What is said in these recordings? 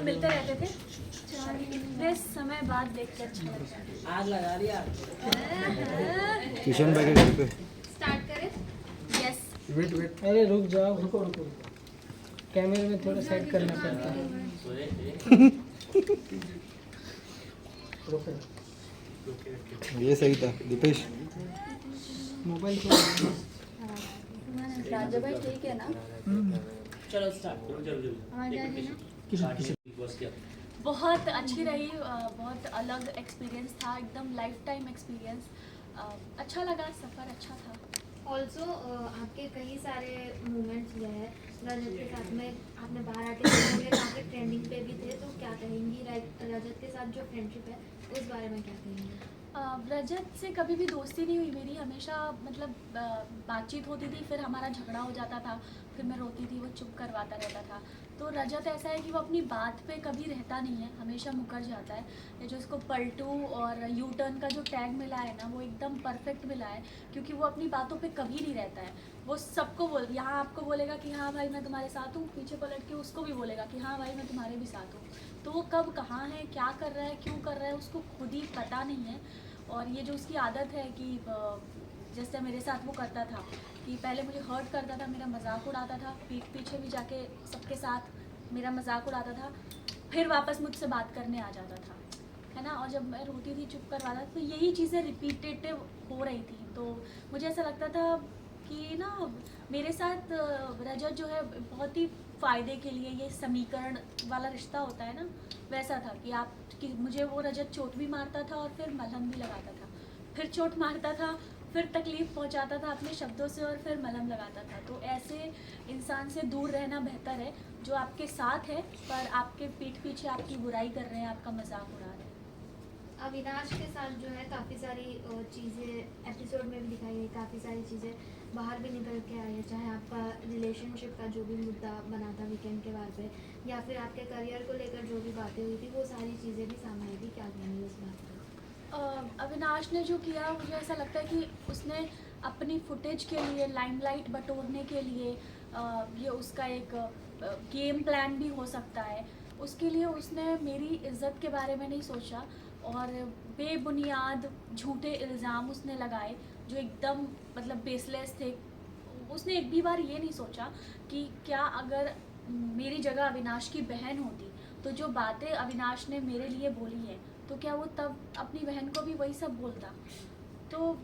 हम मिलते रहते थे, इतने समय बाद देख के अच्छा लगता है। आग लगा दिया किशन भाई के घर पे। स्टार्ट करें? यस। वेट वेट, अरे रुक जाओ, रुको रुको, कैमरे में थोड़ा सेट करना पड़ता है। ये सही था दीपेश। मोबाइल को राजा भाई ठीक है ना? चलो स्टार्ट। बहुत अच्छी रही, बहुत अलग एक्सपीरियंस था, एकदम लाइफ टाइम एक्सपीरियंस। अच्छा लगा, सफ़र अच्छा था। ऑल्सो आपके कई सारे मोमेंट्स जो है रजत के साथ में, आपने बाहर आके काफ़ी ट्रेंडिंग पे भी थे, तो क्या कहेंगी रजत के साथ जो फ्रेंडशिप है उस बारे में क्या कहेंगी? रजत से कभी भी दोस्ती नहीं हुई मेरी, हमेशा मतलब बातचीत होती थी, फिर हमारा झगड़ा हो जाता था, फिर मैं रोती थी, वो चुप करवाता रहता था। तो रजत ऐसा है कि वो अपनी बात पे कभी रहता नहीं है, हमेशा मुकर जाता है। ये जो इसको पलटू और यू टर्न का जो टैग मिला है ना, वो एकदम परफेक्ट मिला है, क्योंकि वो अपनी बातों पे कभी नहीं रहता है। वो सबको यहाँ आपको बोलेगा कि हाँ भाई मैं तुम्हारे साथ हूँ, पीछे पलट के उसको भी बोलेगा कि हाँ भाई मैं तुम्हारे भी साथ हूँ। तो वो कब कहाँ है, क्या कर रहा है, क्यों कर रहा है, उसको खुद ही पता नहीं है। और ये जो उसकी आदत है कि जैसे मेरे साथ वो करता था कि पहले मुझे हर्ट करता था, मेरा मजाक उड़ाता था, पीठ पीछे भी जाके सबके साथ मेरा मजाक उड़ाता था, फिर वापस मुझसे बात करने आ जाता था, है ना। और जब मैं रोती थी, चुप करवाता था, तो यही चीज़ें रिपीटेटिव हो रही थी। तो मुझे ऐसा लगता था कि ना मेरे साथ रजत जो है बहुत ही फ़ायदे के लिए, ये समीकरण वाला रिश्ता होता है ना, वैसा था कि मुझे वो रजत चोट भी मारता था और फिर मलहम भी लगाता था, फिर चोट मारता था, फिर तकलीफ़ पहुंचाता था अपने शब्दों से और फिर मलहम लगाता था। तो ऐसे इंसान से दूर रहना बेहतर है जो आपके साथ है पर आपके पीठ पीछे आपकी बुराई कर रहे हैं, आपका मजाक उड़ा रहे हैं। अविनाश के साथ जो है काफ़ी सारी चीज़ें एपिसोड में भी दिखाई गई, काफ़ी सारी चीज़ें बाहर भी निकल के आई है, चाहे आपका रिलेशनशिप का जो भी मुद्दा बना था वीकेंड के बाद पे, या फिर आपके करियर को लेकर जो भी बातें हुई थी, वो सारी चीज़ें भी सामने आई थी। क्या कहेंगे उस बात पर? अविनाश ने जो किया, मुझे ऐसा लगता है कि उसने अपनी फुटेज के लिए, लाइमलाइट बटोरने के लिए, ये उसका एक गेम प्लान भी हो सकता है, उसके लिए उसने मेरी इज़्ज़त के बारे में नहीं सोचा और बेबुनियाद झूठे इल्ज़ाम उसने लगाए जो एकदम मतलब बेसलेस थे। उसने एक भी बार ये नहीं सोचा कि क्या अगर मेरी जगह अविनाश की बहन होती तो जो बातें अविनाश ने मेरे लिए बोली हैं तो क्या वो तब अपनी बहन को भी वही सब बोलता। तो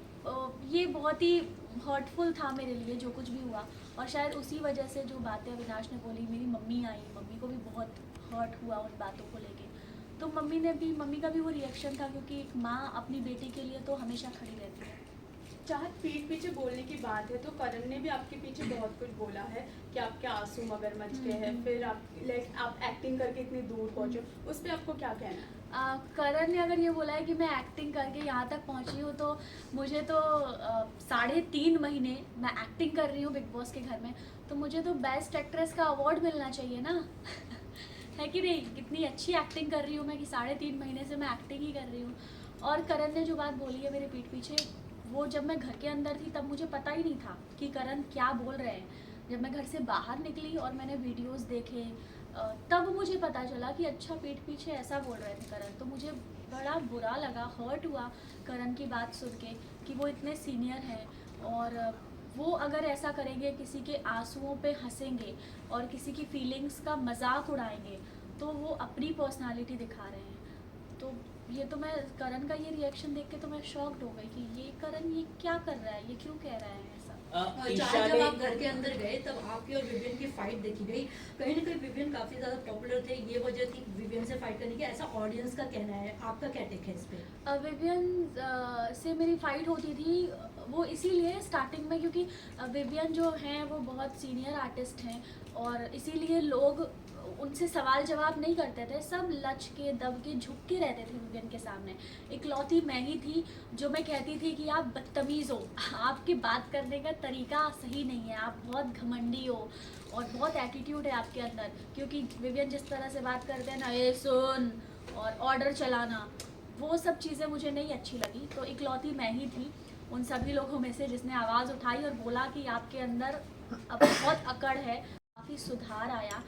ये बहुत ही हर्टफुल था मेरे लिए जो कुछ भी हुआ, और शायद उसी वजह से जो बातें अविनाश ने बोली, मेरी मम्मी आई, मम्मी को भी बहुत हर्ट हुआ उन बातों को लेके। तो मम्मी का भी वो रिएक्शन था, क्योंकि एक माँ अपनी बेटी के लिए तो हमेशा खड़ी रहती है। जहाँ पीठ पीछे बोलने की बात है तो करण ने भी आपके पीछे बहुत कुछ बोला है कि आपके आंसू मगरमच्छ के हैं, फिर आप एक्टिंग करके इतनी दूर पहुँचो, उस पर आपको क्या कहना है? करण ने अगर ये बोला है कि मैं एक्टिंग करके यहाँ तक पहुँची हूँ, तो मुझे तो 3.5 महीने मैं एक्टिंग कर रही हूँ बिग बॉस के घर में, तो मुझे तो बेस्ट एक्ट्रेस का अवार्ड मिलना चाहिए ना। है कि नहीं? कितनी अच्छी एक्टिंग कर रही हूँ मैं कि 3.5 महीने से मैं एक्टिंग ही कर रही हूँ। और करण ने जो बात बोली है मेरे पीठ पीछे, वो जब मैं घर के अंदर थी तब मुझे पता ही नहीं था कि करण क्या बोल रहे हैं। जब मैं घर से बाहर निकली और मैंने वीडियोस देखे, तब मुझे पता चला कि अच्छा पीठ पीछे ऐसा बोल रहे थे करण। तो मुझे बड़ा बुरा लगा, हर्ट हुआ करण की बात सुन के कि वो इतने सीनियर हैं और वो अगर ऐसा करेंगे, किसी के आंसुओं पे हंसेंगे और किसी की फीलिंग्स का मजाक उड़ाएंगे, तो वो अपनी पर्सनालिटी दिखा रहे हैं। तो ये तो मैं करण का ये रिएक्शन देख के तो मैं शॉक्ड हो गई कि ये करण ये क्या कर रहा है, ये क्यों कह रहा है ऐसा। जब आप घर के अंदर गए तब आपकी और विवियन की फाइट देखी गई, कहीं ना कहीं विवियन काफ़ी ज़्यादा पॉपुलर थे, ये वजह थी विवियन से फाइट करने की, ऐसा ऑडियंस का कहना है, आपका क्या टेक है इस पे? विवियन से मेरी फ़ाइट होती थी वो इसीलिए स्टार्टिंग में, क्योंकि विवियन जो हैं वो बहुत सीनियर आर्टिस्ट हैं और इसीलिए लोग उनसे सवाल जवाब नहीं करते थे, सब लच के दब के झुक के रहते थे विवियन के सामने। इकलौती मैं ही थी जो मैं कहती थी कि आप बदतमीज़ हो, आपके बात करने का तरीका सही नहीं है, आप बहुत घमंडी हो और बहुत एटीट्यूड है आपके अंदर। क्योंकि विवियन जिस तरह से बात करते हैं ना, ये सुन और ऑर्डर चलाना, वो सब चीज़ें मुझे नहीं अच्छी लगी। तो इकलौती मैं ही थी उन सभी लोगों में से जिसने आवाज़ उठाई और बोला कि आपके अंदर अब बहुत अकड़ है, काफ़ी सुधार आया।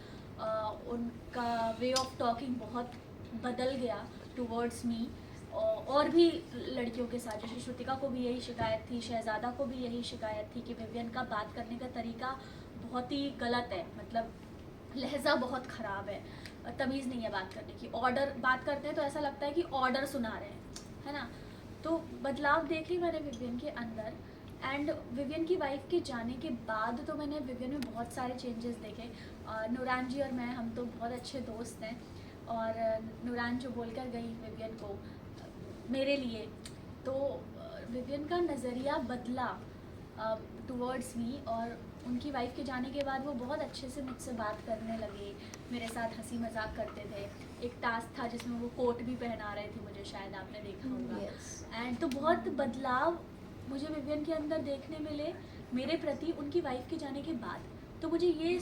उनका वे ऑफ टॉकिंग बहुत बदल गया टुवर्ड्स मी। और भी लड़कियों के साथ, जैसे श्रुतिका को भी यही शिकायत थी, शहजादा को भी यही शिकायत थी कि विवियन का बात करने का तरीका बहुत ही गलत है, मतलब लहजा बहुत ख़राब है, तमीज़ नहीं है बात करने की। ऑर्डर बात करते हैं तो ऐसा लगता है कि ऑर्डर सुना रहे हैं, है ना। तो बदलाव देख ली मैंने विवियन के अंदर। एंड विवियन की वाइफ के जाने के बाद तो मैंने विवियन में बहुत सारे चेंजेस देखे। नूरान जी और मैं, हम तो बहुत अच्छे दोस्त हैं, और नूरान जो बोलकर गई विवियन को मेरे लिए, तो विवियन का नज़रिया बदला टुवर्ड्स मी। और उनकी वाइफ के जाने के बाद वो बहुत अच्छे से मुझसे बात करने लगे, मेरे साथ हंसी मजाक करते थे। एक टास्क था जिसमें वो कोट भी पहना रहे थे मुझे, शायद आपने देखा होगा। एंड तो बहुत बदलाव मुझे विवियन के अंदर देखने मिले मेरे प्रति उनकी वाइफ के जाने के बाद। तो मुझे ये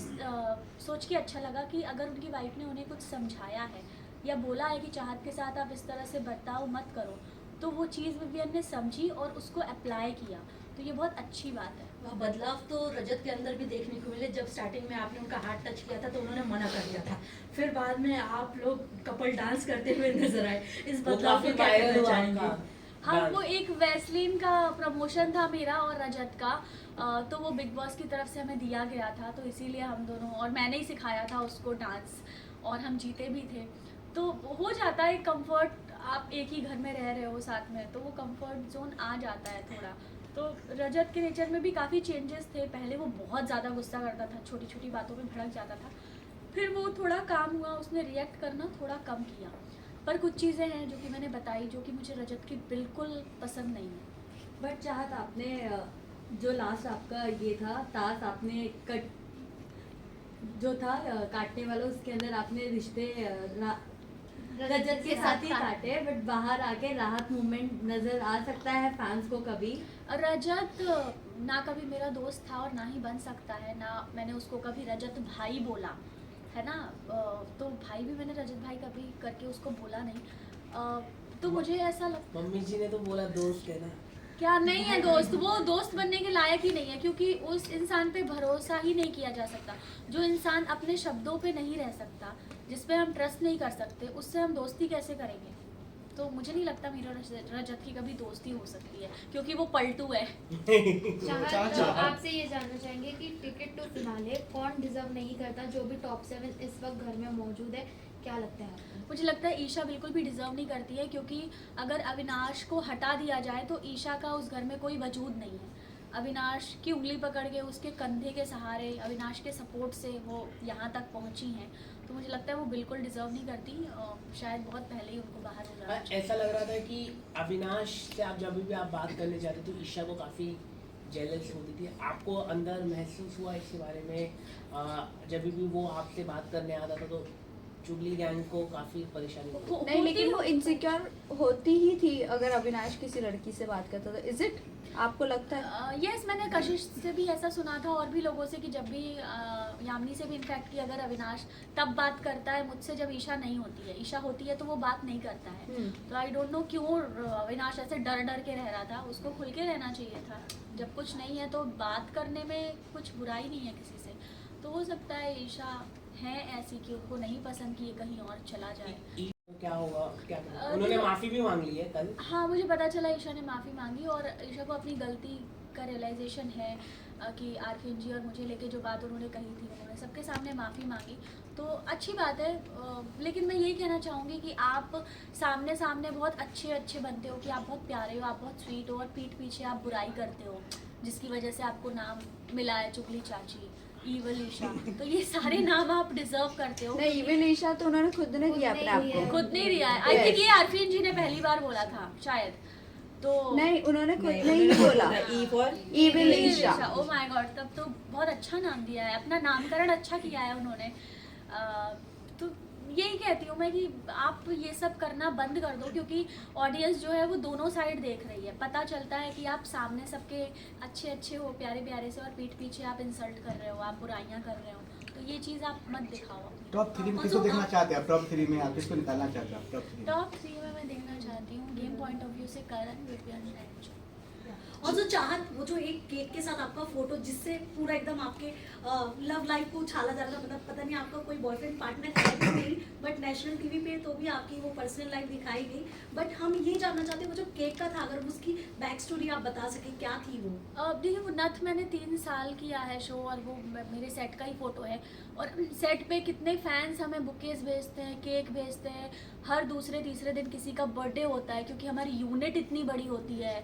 सोच के अच्छा लगा कि अगर उनकी वाइफ ने उन्हें कुछ समझाया है या बोला है कि चाहत के साथ आप इस तरह से बर्ताव मत करो, तो वो चीज़ विवियन ने समझी और उसको अप्लाई किया, तो ये बहुत अच्छी बात है। वह बदलाव तो रजत के अंदर भी देखने को मिले। जब स्टार्टिंग में आपने उनका हाथ टच किया था तो उन्होंने मना कर दिया था, फिर बाद में आप लोग कपल डांस करते हुए नजर आए। इस बदलाव को क्या कहना चाहेंगे? हाँ, वो एक वैसलीन का प्रमोशन था मेरा और रजत का, तो वो बिग बॉस की तरफ से हमें दिया गया था, तो इसीलिए हम दोनों, और मैंने ही सिखाया था उसको डांस, और हम जीते भी थे। तो हो जाता है कंफर्ट, आप एक ही घर में रह रहे हो साथ में, तो वो कंफर्ट जोन आ जाता है थोड़ा। तो रजत के नेचर में भी काफ़ी चेंजेस थे। पहले वो बहुत ज़्यादा गुस्सा करता था, छोटी छोटी बातों में भड़क जाता था, फिर वो थोड़ा काम हुआ, उसने रिएक्ट करना थोड़ा कम किया। पर कुछ चीज़ें हैं जो कि मैंने बताई जो कि मुझे रजत की बिल्कुल पसंद नहीं है। बट चाहत, आपने जो लास्ट आपका ये था टास्क, आपने कट जो था काटने वाला, उसके अंदर आपने रिश्ते रजत के साथ ही काटे, बट बाहर आके राहत मूवमेंट नजर आ सकता है फैंस को कभी? रजत ना कभी मेरा दोस्त था और ना ही बन सकता है, ना मैंने उसको कभी रजत भाई बोला है ना, तो भाई भी मैंने रजत भाई कभी करके उसको बोला नहीं। तो मुझे ऐसा लगता, मम्मी जी ने तो बोला दोस्त है ना, क्या नहीं है दोस्त, वो दोस्त बनने के लायक ही नहीं है, क्योंकि उस इंसान पे भरोसा ही नहीं किया जा सकता। जो इंसान अपने शब्दों पे नहीं रह सकता, जिस पे हम ट्रस्ट नहीं कर सकते, उससे हम दोस्ती कैसे करेंगे? तो मुझे नहीं लगता मेरा रजत की कभी दोस्ती हो सकती है, क्योंकि वो पलटू है। चाहत, आपसे ये जानना चाहेंगे कि टिकट टू फिनाले कौन डिजर्व नहीं करता, जो भी टॉप 7 इस वक्त घर में मौजूद है, क्या लगता है आपको? मुझे लगता है ईशा बिल्कुल भी डिजर्व नहीं करती है, क्योंकि अगर अविनाश को हटा दिया जाए तो ईशा का उस घर में कोई वजूद नहीं है। अविनाश की उंगली पकड़ के, उसके कंधे के सहारे, अविनाश के सपोर्ट से वो यहाँ तक पहुँची हैं, तो मुझे लगता है वो बिल्कुल डिजर्व नहीं करती, शायद बहुत पहले ही उनको बाहर हो जाना चाहिए। ऐसा लग रहा था कि अविनाश से आप जब भी आप बात करने जाते तो ईशा को काफ़ी जेलस होती थी। आपको अंदर महसूस हुआ इसके बारे में जब भी वो आपसे बात करने आता था तो चुगली गैंग को काफ़ी परेशानी होती? नहीं, लेकिन वो इनसिक्योर होती ही थी अगर अविनाश किसी लड़की से बात करता था। इज इट, आपको लगता है? यस, मैंने कशिश से भी ऐसा सुना था और भी लोगों से कि जब भी यामिनी से भी इनफैक्ट कि अगर अविनाश तब बात करता है मुझसे जब ईशा नहीं होती है, ईशा होती है तो वो बात नहीं करता है। तो आई डोंट नो क्यों अविनाश ऐसे डर डर के रह रहा था, उसको खुल के रहना चाहिए था। जब कुछ नहीं है तो बात करने में कुछ बुराई नहीं है किसी से। तो हो सकता है ईशा है ऐसी कि उनको नहीं पसंद कि ये कहीं और चला जाए। क्या होगा, क्या उन्होंने माफ़ी भी मांग ली है कल? हाँ, मुझे पता चला ईशा ने माफ़ी मांगी और ईशा को अपनी गलती का रियलाइजेशन है कि आरफीन जी और मुझे लेके जो बात उन्होंने कही थी, उन्होंने सबके सामने माफ़ी मांगी, तो अच्छी बात है। लेकिन मैं यही कहना चाहूँगी कि आप सामने सामने बहुत अच्छे बनते हो कि आप बहुत प्यारे हो, आप बहुत स्वीट हो, और पीठ पीछे आप बुराई करते हो, जिसकी वजह से आपको नाम मिला है चुगली चाची, ईवल ईशा। तो ये सारे नाम आप डिजर्व करते हो। नहीं, इवन ईशा तो उन्होंने खुद ने दिया अपने आप को, खुद नहीं दिया है। आई थिंक ये आरफीन जी ने पहली बार बोला था शायद, तो नहीं उन्होंने खुद नहीं बोला, even Isha. Oh my god, तब तो बहुत अच्छा नाम दिया है, अपना नामकरण अच्छा किया है उन्होंने। तो यही कहती हूँ मैं कि आप ये सब करना बंद कर दो, क्योंकि ऑडियंस जो है वो दोनों साइड देख रही है। पता चलता है कि आप सामने सबके अच्छे हो, प्यारे से, और पीठ पीछे आप इंसल्ट कर रहे हो, आप बुराइयां कर रहे हो, तो ये चीज़ आप मत दिखाओ। टॉप 3 में किसको देखना चाहते हैं आप? टॉप 3 में आप किसको निकालना चाहते हैं? टॉप 3 में मैं देखना चाहती हूँ गेम पॉइंट ऑफ व्यू से करण, विपिन एंड और जो चाहत, वो जो एक केक के साथ आपका फोटो जिससे पूरा एकदम आपके लव लाइफ को उछाला जा रहा था, मतलब पता नहीं आपका कोई बॉयफ्रेंड पार्टनर है भी नहीं, बट नेशनल टीवी पे तो भी आपकी वो पर्सनल लाइफ दिखाई गई। बट हम ये जानना चाहते हैं वो जो केक का था, अगर उसकी बैक स्टोरी आप बता सके, क्या थी वो? देखिए वो नथ मैंने 3 साल किया है शो, और वो मेरे सेट का ही फोटो है। और सेट पे कितने फैंस हमें बुकेज भेजते हैं, केक भेजते हैं, हर दूसरे तीसरे दिन किसी का बर्थडे होता है, क्योंकि हमारी यूनिट इतनी बड़ी होती है।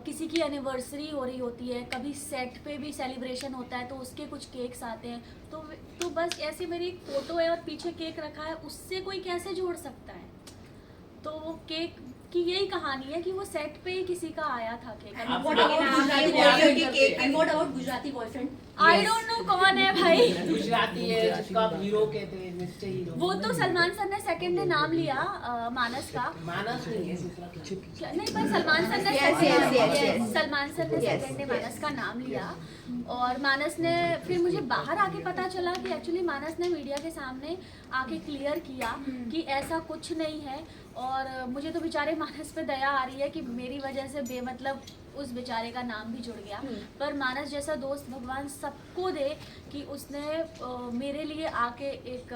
किसी की एनिवर्सरी हो रही होती है, कभी सेट पे भी सेलिब्रेशन होता है तो उसके कुछ केक्स आते हैं। तो बस ऐसे मेरी एक फ़ोटो है और पीछे केक रखा है, उससे कोई कैसे जोड़ सकता है? तो वो केक की यही कहानी है कि वो सेट पे ही किसी का आया था cake. Gujarati boyfriend? I don't know कौन है भाई। गुजराती है जिसको आप हीरो कहते हैं, मिस्टर हीरो। वो तो सलमान सर ने सेकंड ने नाम लिया मानस का। मानस नहीं है, नहीं, पर सलमान सर ने सलमान सर ने सेकंड ने मानस का नाम लिया। और मानस ने फिर मुझे बाहर आके पता चला कि एक्चुअली मानस ने मीडिया के सामने आके क्लियर किया कि ऐसा कुछ नहीं है। और मुझे तो बेचारे मानस पे दया आ रही है कि मेरी वजह से बेमतलब उस बेचारे का नाम भी जुड़ गया। पर मानस जैसा दोस्त भगवान सबको दे कि उसने मेरे लिए आके एक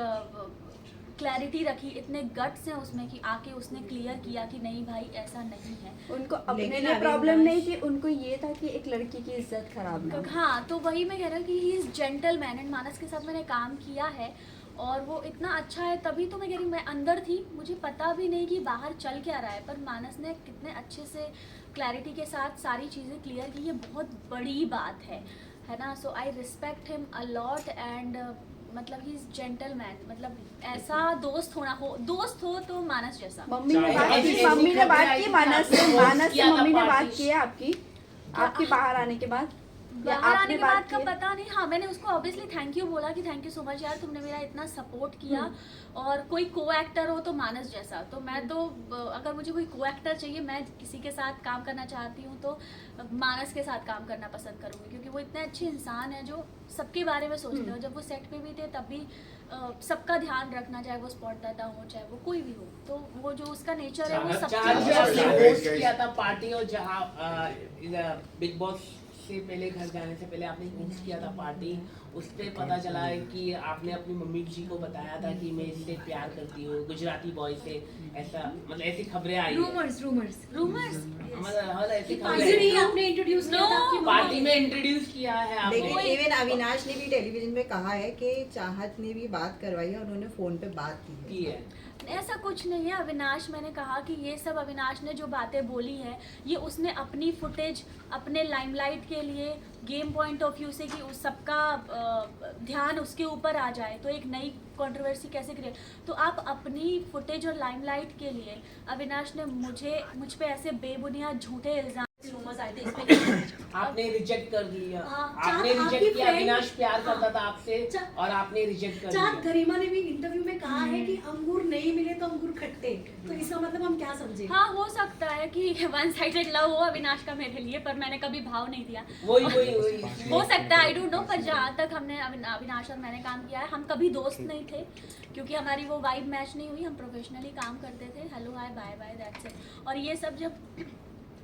क्लैरिटी रखी, इतने गट्स हैं उसमें कि आके उसने क्लियर किया कि नहीं भाई ऐसा नहीं है। उनको अपने लिए प्रॉब्लम नहीं थी, उनको ये था कि एक लड़की की इज्जत खराब ना हो। हाँ, तो वही मैं कह रहा हूँ कि ही इज़ जेंटलमैन। एंड मानस के साथ मैंने काम किया है और वो इतना अच्छा है, तभी तो मैं कह रही हूँ मैं अंदर थी, मुझे पता भी नहीं कि बाहर चल क्या रहा है, पर मानस ने कितने अच्छे से क्लैरिटी के साथ सारी चीज़ें क्लियर की। ये बहुत बड़ी बात है ना। So I respect him a lot and मतलब ही इज जेंटलमैन। मतलब ऐसा दोस्त हो तो मानस जैसा। मम्मी ने बात की मानस से मम्मी ने बात की है आपकी बाहर आने के बाद? बाहर आने के बाद का पता नहीं। हाँ, मैंने उसको ऑब्वियसली थैंक यू बोला कि थैंक यू सो मच यार, तुमने मेरा इतना सपोर्ट किया। और कोई को एक्टर हो तो मानस जैसा। तो मैं तो अगर मुझे कोई को एक्टर चाहिए, मैं किसी के साथ काम करना चाहती हूँ तो मानस के साथ काम करना पसंद करूँगी, क्योंकि वो इतने अच्छे इंसान हैं जो सबके बारे में सोचते हो। जब वो सेट पे भी थे तब भी सबका ध्यान रखना, चाहे वो स्पॉट दादा हो चाहे वो कोई भी हो, तो वो जो उसका नेचर है वो सबके किया था पार्टी। और जहाँ बिग बॉस से पहले घर जाने से पहले आपने होस्ट किया था पार्टी, उस पर पता चला है कि आपने अपनी मम्मी जी को बताया था कि मैं इससे प्यार करती हूँ गुजराती बॉय से। ऐसा मतलब ऐसी खबरें आई। रूमर्स मतलब ऐसी आपने इंट्रोड्यूस किया था आपकी पार्टी में इंट्रोड्यूस किया है आपने। लेकिन इवन अविनाश ने भी टेलीविजन में कहा है कि चाहत ने भी बात करवाई है, उन्होंने फोन पे बात की है। ऐसा कुछ नहीं है अविनाश। मैंने कहा कि ये सब अविनाश ने जो बातें बोली है ये उसने अपनी फुटेज, अपने लाइमलाइट के लिए, गेम पॉइंट ऑफ व्यू से कि उस सबका ध्यान उसके ऊपर आ जाए तो एक नई कंट्रोवर्सी कैसे क्रिएट। तो आप अपनी फुटेज और लाइमलाइट के लिए अविनाश ने मुझ पे ऐसे बेबुनियाद झूठे इल्जाम रूमर्स आए थे इस पे। आपने रिजेक्ट कर दिया। हाँ, आपने रिजेक्ट किया। अविनाश प्यार करता था आपसे और आपने रिजेक्ट कर दिया। गरिमा ने भी इंटरव्यू में कहा है कि अंगूर नहीं मिले तो अंगूर खट्टे, तो इसका मतलब हम क्या समझे? हाँ, हो सकता है कि वन साइडेड लव हो अविनाश का मेरे लिए, पर मैंने कभी भाव नहीं दिया। वही हो सकता है, आई डोंट नो। पर जहाँ तक हमने अविनाश और मैंने काम किया है, हम कभी दोस्त नहीं थे क्योंकि हमारी वो वाइब मैच नहीं हुई। हम प्रोफेशनली काम करते थे, hello hi bye bye that's it. और ये सब जब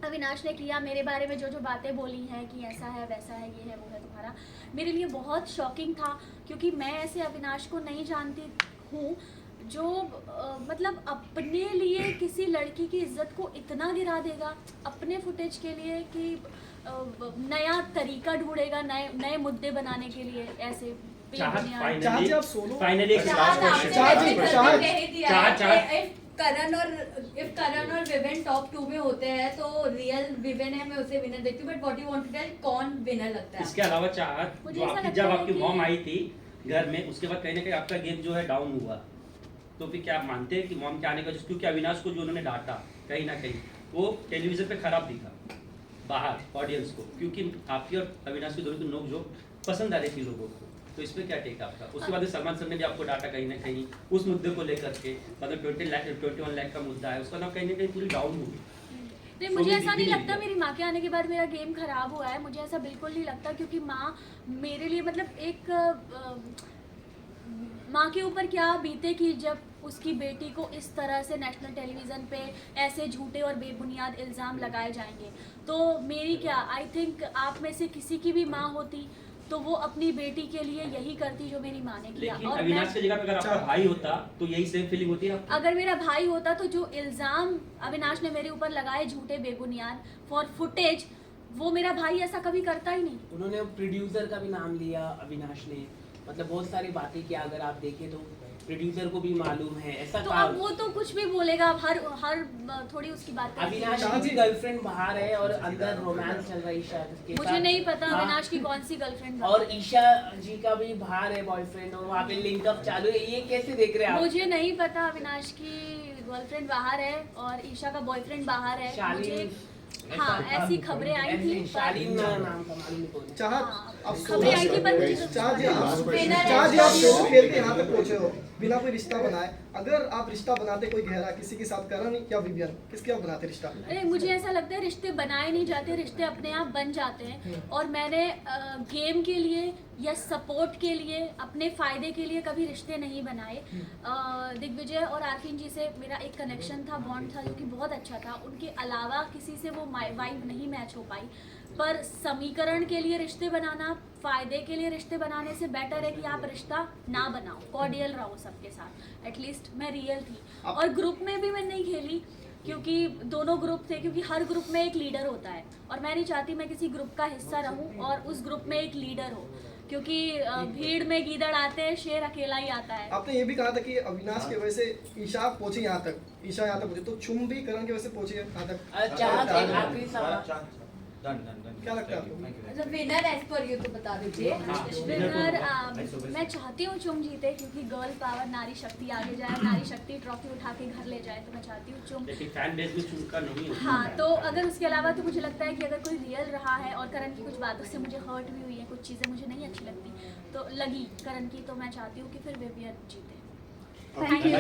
अविनाश ने किया मेरे बारे में, जो बातें बोली हैं कि ऐसा है वैसा है ये है वो है तुम्हारा, मेरे लिए बहुत शॉकिंग था, क्योंकि मैं ऐसे अविनाश को नहीं जानती हूँ जो मतलब अपने लिए किसी लड़की की इज्जत को इतना गिरा देगा अपने फुटेज के लिए कि नया तरीका ढूंढेगा नए मुद्दे बनाने के लिए। ऐसे करण और विवेन टॉप 2 में होते हैं तो रियल विवेन है, मैं उसे विनर देखती हूँ। But what you want to tell, कौन विनर लगता है? इसके अलावा चाहत जो जब आपकी मॉम आई थी घर में, उसके बाद कहीं ना कहीं आपका गेम जो है डाउन हुआ, तो फिर क्या आप मानते हैं कि मॉम के आने का, क्योंकि अविनाश को जो उन्होंने डांटा कहीं ना कहीं वो टेलीविजन पे खराब दिखा बाहर ऑडियंस को, क्योंकि आपकी और अविनाश की दोनों की नोक जो पसंद आ रही थी लोगों को, तो इस पर क्या टेक आपका? उसके बाद सलमान सर ने भी आपको डाटा कहीं ना कहीं उस मुद्दे को लेकर के, मतलब 21 लाख का मुद्दा है, उसका नाम कहीं ना कहीं पूरी डाउन हुई। नहीं, मुझे ऐसा नहीं लगता मेरी माँ के आने के बाद मेरा गेम खराब हुआ है, मुझे ऐसा बिल्कुल नहीं लगता, क्योंकि माँ मेरे लिए मतलब एक माँ के ऊपर क्या बीते कि जब उसकी बेटी को इस तरह से नेशनल टेलीविज़न पे ऐसे झूठे और बेबुनियाद इल्ज़ाम लगाए जाएंगे। तो मेरी क्या, आई थिंक आप में से किसी की भी माँ होती तो वो अपनी बेटी के लिए यही करती जो मेरी माँ ने किया। लेकिन और अविनाश की जगह पे अगर आपका भाई होता तो यही सेम फीलिंग होती है आपको? अगर मेरा भाई होता तो जो इल्ज़ाम अविनाश ने मेरे ऊपर लगाए झूठे बेबुनियाद फॉर फुटेज, वो मेरा भाई ऐसा कभी करता ही नहीं। उन्होंने प्रोड्यूसर का भी नाम लिया अविनाश ने, मतलब बहुत सारी बातें किया। अगर आप देखें तो प्रोड्यूसर को भी मालूम है ऐसा तो कहा। अब वो तो कुछ भी बोलेगा, अब हर थोड़ी उसकी बात करेंगे। अविनाश की भी गर्लफ्रेंड बाहर है और अंदर रोमांस चल रहा है ईशा के साथ। मुझे नहीं पता हाँ। अविनाश की कौन सी गर्लफ्रेंड और ईशा जी का भी बाहर है बॉयफ्रेंड और वहाँ पे लिंकअप चालू है। ये कैसे देख रहे हैं आप? मुझे नहीं पता अविनाश की गर्लफ्रेंड बाहर है और ईशा का बॉयफ्रेंड बाहर है। मुझे हाँ ऐसी खबरें आई थी पर शालीन नाम का मालूम नहीं कौन है। चाहत खबरें आई थी पर मुझे चाहत जी आप शो खेल के यहाँ तक पहुँचे हो बिना कोई रिश्ता बनाए। अगर आप रिश्ता बनाते कोई गहरा किसी के साथ, करण या विवियन, किसके आप बनाते रिश्ता? अरे मुझे ऐसा लगता है रिश्ते बनाए नहीं जाते, रिश्ते अपने आप बन जाते हैं। और मैंने गेम के लिए या सपोर्ट के लिए, अपने फ़ायदे के लिए कभी रिश्ते नहीं बनाए। दिग्विजय और आरफीन जी से मेरा एक कनेक्शन था, बॉन्ड था जो कि बहुत अच्छा था। उनके अलावा किसी से वो वाइब नहीं मैच हो पाई। पर समीकरण के लिए रिश्ते बनाना, फ़ायदे के लिए रिश्ते बनाने से बेटर है कि आप रिश्ता ना बनाओ, कॉर्डियल रहो सबके साथ। एटलीस्ट मैं रियल थी। और ग्रुप में भी मैं नहीं खेली क्योंकि दोनों ग्रुप थे, क्योंकि हर ग्रुप में एक लीडर होता है और मैं नहीं चाहती मैं किसी ग्रुप का हिस्सा रहूं और उस ग्रुप में एक लीडर हो, क्योंकि भीड़ में गीदड़ आते हैं, शेर अकेला ही आता है। आपने ये भी कहा था कि अविनाश की वजह से ईशा पहुंची यहाँ तक, ईशा यहाँ तक पहुंची, तो चुम भी करण की वजह से पहुंची यहाँ तक। चाहत एक आखिरी सवाल। क्या लगता है आपको? विनर एज पर यू तो बता दीजिए। विनर मैं चाहती हूँ चुम जीते, क्योंकि गर्ल पावर, नारी शक्ति आगे जाए, नारी शक्ति ट्रॉफी उठा के घर ले जाए, तो मैं चाहती हूँ चुम। लेकिन फैन बेस भी चुनका नहीं होता। हाँ, तो अगर उसके अलावा तो मुझे लगता है कि अगर कोई रियल रहा है, और करण की कुछ बातों से मुझे हर्ट भी हुई है, कुछ चीज़ें मुझे नहीं अच्छी लगती तो लगी करण की, तो मैं चाहती हूँ कि फिर विवियन जीते। Thank you.